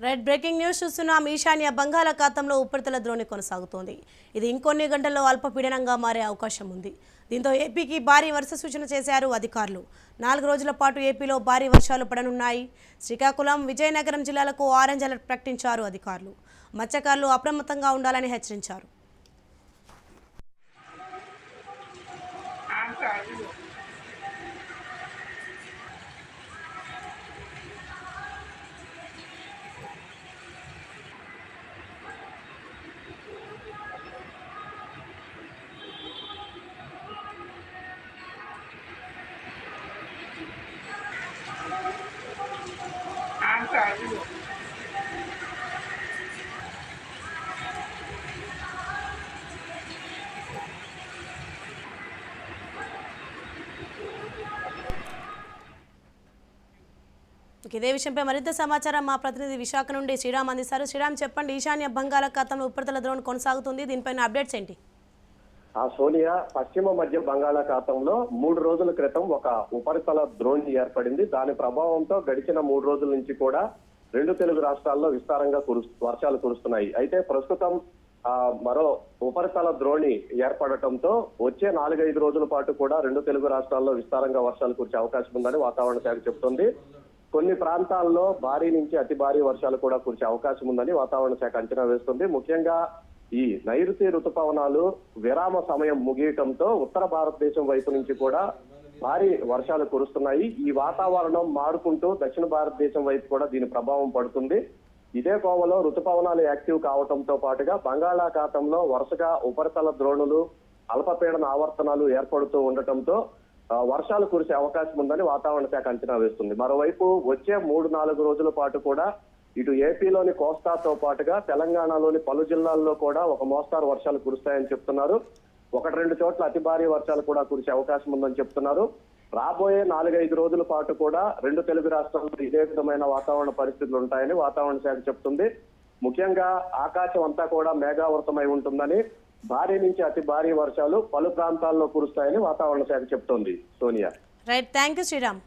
Right breaking news చూస్తున్నాం. ఈశాన్య బంగాళాఖాతంలో ఉపరితల ద్రోణి కొనసాగుతోంది. ఇది ఇంకొన్ని గంటల్లో అల్పపీడనంగా మారే అవకాశం ఉంది. దీంతో ఏపీకి భారీ వర్ష సూచన చేశారు అధికారులు. 4 రోజుల పాటు ఏపీలో భారీ వర్షాలు పడనున్నాయి. శ్రీకాకుళం, విజయనగరం జిల్లాలకు ఆరెంజ్ అలర్ట్ ప్రకటించారు అధికారులు. మత్స్యకారులు అప్రమత్తంగా ఉండాలని హెచ్చరించారు. ఇదే విషయంపై మరింత సమాచారం మా ప్రతినిధి విశాఖ నుండి శ్రీరామ్ అందిస్తారు. శ్రీరామ్, చెప్పండి, ఈశాన్య బంగాళాఖాతంలో ఉపరితల ద్రోణి కొనసాగుతుంది, దీనిపైన అప్డేట్స్ ఏంటి? సోనియా, పశ్చిమ మధ్య బంగాళాఖాతంలో 3 రోజుల క్రితం ఒక ఉపరితల ద్రోణి ఏర్పడింది. దాని ప్రభావంతో గడిచిన 3 రోజుల నుంచి కూడా 2 తెలుగు రాష్ట్రాల్లో విస్తారంగా వర్షాలు కురుస్తున్నాయి. అయితే ప్రస్తుతం మరో ఉపరితల ద్రోణి ఏర్పడటంతో వచ్చే 4-5 రోజుల పాటు కూడా 2 తెలుగు రాష్ట్రాల్లో విస్తారంగా వర్షాలు కురిసే అవకాశం ఉందని వాతావరణ శాఖ చెబుతోంది. కొన్ని ప్రాంతాల్లో భారీ నుంచి అతి భారీ వర్షాలు కూడా కురిసే అవకాశం ఉందని వాతావరణ శాఖ అంచనా వేస్తుంది. ముఖ్యంగా ఈ నైరుతి రుతుపవనాలు విరామ సమయం ముగియటంతో ఉత్తర భారతదేశం వైపు నుంచి కూడా భారీ వర్షాలు కురుస్తున్నాయి. ఈ వాతావరణం మారుకుంటూ దక్షిణ భారతదేశం వైపు కూడా దీని ప్రభావం పడుతుంది. ఇదే కోవలో రుతుపవనాలు యాక్టివ్ కావడంతో పాటుగా బంగాళాఖాతంలో వరుసగా ఉపరితల ద్రోణులు, అల్పపీడన ఆవర్తనాలు ఏర్పడుతూ ఉండటంతో వర్షాలు కురిసే అవకాశం ఉందని వాతావరణ శాఖ అంచనా వేస్తుంది. మరోవైపు వచ్చే 3-4 రోజుల పాటు కూడా ఇటు ఏపీలోని కోస్తాతో పాటుగా తెలంగాణలోని పలు జిల్లాల్లో కూడా ఒక మోస్తారు వర్షాలు కురుస్తాయని చెప్తున్నారు. 1-2 చోట్ల అతి భారీ వర్షాలు కూడా కురిసే అవకాశం ఉందని చెప్తున్నారు. రాబోయే 4-5 రోజుల పాటు కూడా 2 తెలుగు రాష్ట్రాల్లో ఇదే విధమైన వాతావరణ పరిస్థితులు ఉంటాయని వాతావరణ శాఖ చెప్తుంది. ముఖ్యంగా ఆకాశం అంతా కూడా మేఘావృతమై ఉంటుందని, భారీ నుంచి అతి భారీ వర్షాలు పలు ప్రాంతాల్లో కురుస్తాయని వాతావరణ శాఖ చెప్తోంది. Sonia, right, thank you Sriram.